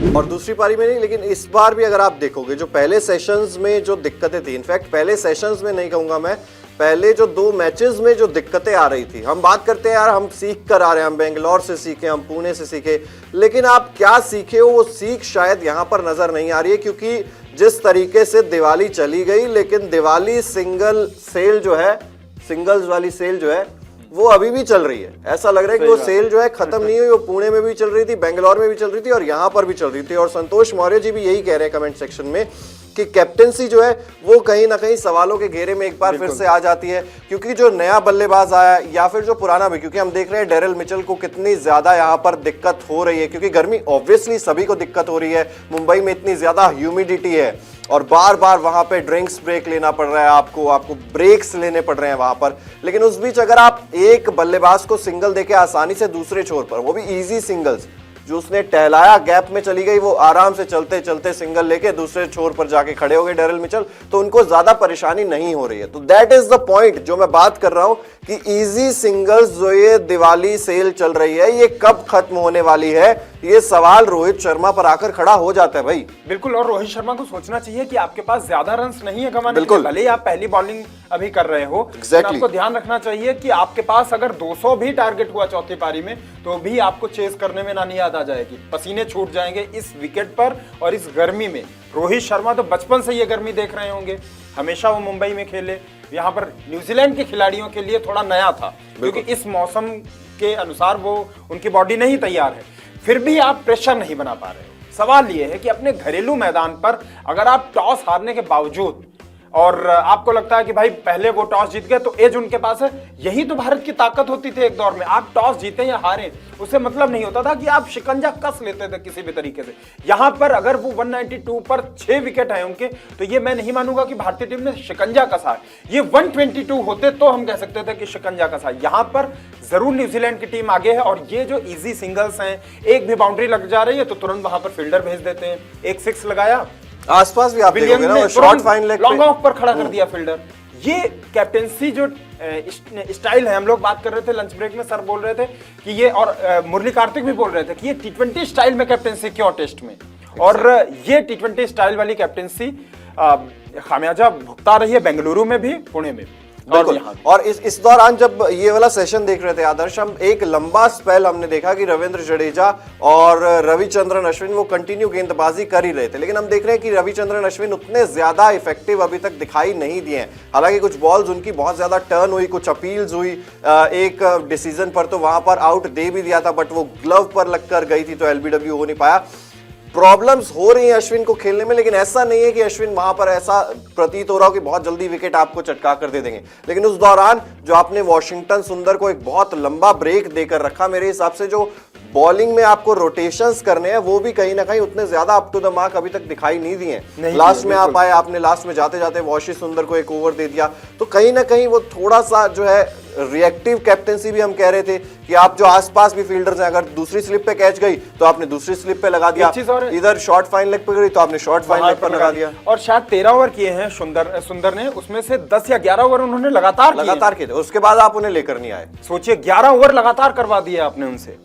और दूसरी पारी में नहीं, लेकिन इस बार भी अगर आप देखोगे जो पहले सेशंस में जो दिक्कतें थी, इनफैक्ट पहले सेशंस में नहीं कहूंगा मैं, पहले जो 2 मैचेस में जो दिक्कतें आ रही थी, हम बात करते हैं यार हम सीख कर आ रहे हैं, हम बेंगलोर से सीखे, हम पुणे से सीखे, लेकिन आप क्या सीखे हो वो सीख शायद यहां पर नजर नहीं आ रही है, क्योंकि जिस तरीके से दिवाली चली गई, लेकिन दिवाली सिंगल सेल जो है, सिंगल्स वाली सेल जो है वो अभी भी चल रही है। ऐसा लग रहा है कि वो सेल जो है खत्म नहीं हुई, वो पुणे में भी चल रही थी, बेंगलोर में भी चल रही थी और यहाँ पर भी चल रही थी। और संतोष मौर्य जी भी यही कह रहे हैं कमेंट सेक्शन में कि कैप्टेंसी जो है वो कहीं ना कहीं सवालों के घेरे में एक बार फिर से आ जाती है, क्योंकि जो नया बल्लेबाज आया या फिर जो पुराना भी, क्योंकि हम देख रहे हैं डेरिल मिचेल को कितनी ज्यादा यहाँ पर दिक्कत हो रही है, क्योंकि गर्मी ऑब्वियसली सभी को दिक्कत हो रही है, मुंबई में इतनी ज्यादा ह्यूमिडिटी है और बार बार वहां पे ड्रिंक्स ब्रेक लेना पड़ रहा है, आपको ब्रेक्स लेने पड़ रहे हैं वहां पर। लेकिन उस बीच अगर आप एक बल्लेबाज को सिंगल देके आसानी से दूसरे छोर पर, वो भी इजी सिंगल्स, जो उसने टहलाया गैप में चली गई, वो आराम से चलते चलते सिंगल लेके दूसरे छोर पर जाके खड़े हो गए डेरिल मिचेल, तो उनको ज्यादा परेशानी नहीं हो रही है। तो दैट इज द पॉइंट जो मैं बात कर रहा हूं कि इजी सिंगल्स जो ये दिवाली सेल चल रही है, ये कब खत्म होने वाली है, ये सवाल रोहित शर्मा पर आकर खड़ा हो जाता है भाई। बिल्कुल, और रोहित शर्मा को सोचना चाहिए कि आपके पास ज्यादा रन्स नहीं है कमाने के लिए, भले ही आप पहली बॉलिंग अभी कर रहे हो, आपको ध्यान रखना चाहिए कि आपके पास अगर 200 भी टारगेट हुआ चौथी पारी में, तो भी आपको चेस करने में नानी याद आ जाएगी, पसीने छूट जाएंगे इस विकेट पर और इस गर्मी में। रोहित शर्मा तो बचपन से ये गर्मी देख रहे होंगे, हमेशा वो मुंबई में खेले, यहाँ पर न्यूजीलैंड के खिलाड़ियों के लिए थोड़ा नया था, क्योंकि इस मौसम के अनुसार वो उनकी बॉडी नहीं तैयार है, फिर भी आप प्रेशर नहीं बना पा रहे हो। सवाल ये है कि अपने घरेलू मैदान पर अगर आप टॉस हारने के बावजूद और आपको लगता है कि भाई पहले वो टॉस जीत गए तो एज उनके पास है, यही तो भारत की ताकत होती थी एक दौर में। आप टॉस जीते या हारे उससे मतलब नहीं होता था कि आप शिकंजा कस लेते थे किसी भी तरीके से। यहां पर अगर वो 192 पर 6 विकेट है उनके, तो ये मैं नहीं मानूंगा कि भारतीय टीम ने शिकंजा कसा है, ये 122 होते तो हम कह सकते थे कि शिकंजा कसा है। यहां पर जरूर न्यूजीलैंड की टीम आगे है, और ये जो इजी सिंगल्स हैं, एक भी बाउंड्री लग जा रही है तो तुरंत वहां पर फील्डर भेज देते हैं, एक 6 लगाया, आसपास भी आप देखोगे ना, short fine leg long off पर खड़ा कर दिया फील्डर। ये कैप्टेंसी जो स्टाइल है, हम लोग बात कर रहे थे लंच ब्रेक में, सर बोल रहे थे कि ये, और मुरली कार्तिक भी बोल रहे थे कि ये T20 स्टाइल में कैप्टेंसी क्यों टेस्ट में, और ये T20 स्टाइल वाली कैप्टेंसी खामियाजा भुगता रही है बेंगलुरु में भी, पुणे में भी। और इस दौरान जब ये वाला सेशन देख रहे थे आदर्श, हम एक लंबा स्पेल हमने देखा कि रविंद्र जडेजा और रविचंद्रन अश्विन वो कंटिन्यू गेंदबाजी कर ही रहे थे, लेकिन हम देख रहे हैं कि रविचंद्रन अश्विन उतने ज्यादा इफेक्टिव अभी तक दिखाई नहीं दिए हैं। हालांकि कुछ बॉल्स उनकी बहुत ज्यादा टर्न हुई, कुछ अपील्स हुई, एक डिसीजन पर तो वहां पर आउट दे भी दिया था, बट वो ग्लव पर लगकर गई थी तो LBW हो नहीं पाया। प्रॉब्लम्स हो रही हैं अश्विन को खेलने में, लेकिन ऐसा नहीं है कि अश्विन वहां पर ऐसा प्रतीत हो रहा हो कि बहुत जल्दी विकेट आपको चटका कर दे देंगे। लेकिन उस दौरान जो आपने वॉशिंगटन सुंदर को एक बहुत लंबा ब्रेक देकर रखा, मेरे हिसाब से जो बॉलिंग में आपको रोटेशंस करने हैं वो भी कहीं ना कहीं उतने ज्यादा अप टू द मार्क अभी तक दिखाई नहीं दिए। लास्ट में आप आए, आपने लास्ट में जाते जाते वॉशी सुंदर को एक ओवर दे दिया, तो कहीं ना कहीं वो थोड़ा सा जो है रिएक्टिव कैप्टेंसी भी हम कह रहे थे कि आप जो आसपास भी फील्डर्स हैं, अगर दूसरी स्लिप पे कैच गई तो आपने दूसरी स्लिप पे लगा दिया, इधर शॉर्ट फाइन लेग पे गई तो आपने शॉर्ट फाइन लेग पर लगा दिया। और शायद 13 ओवर किए हैं सुंदर ने, उसमें से 10 या 11 ओवर उन्होंने लगातार किए थे, उसके बाद आप उन्हें लेकर नहीं आए। सोचिए 11 ओवर लगातार करवा दिए आपने उनसे।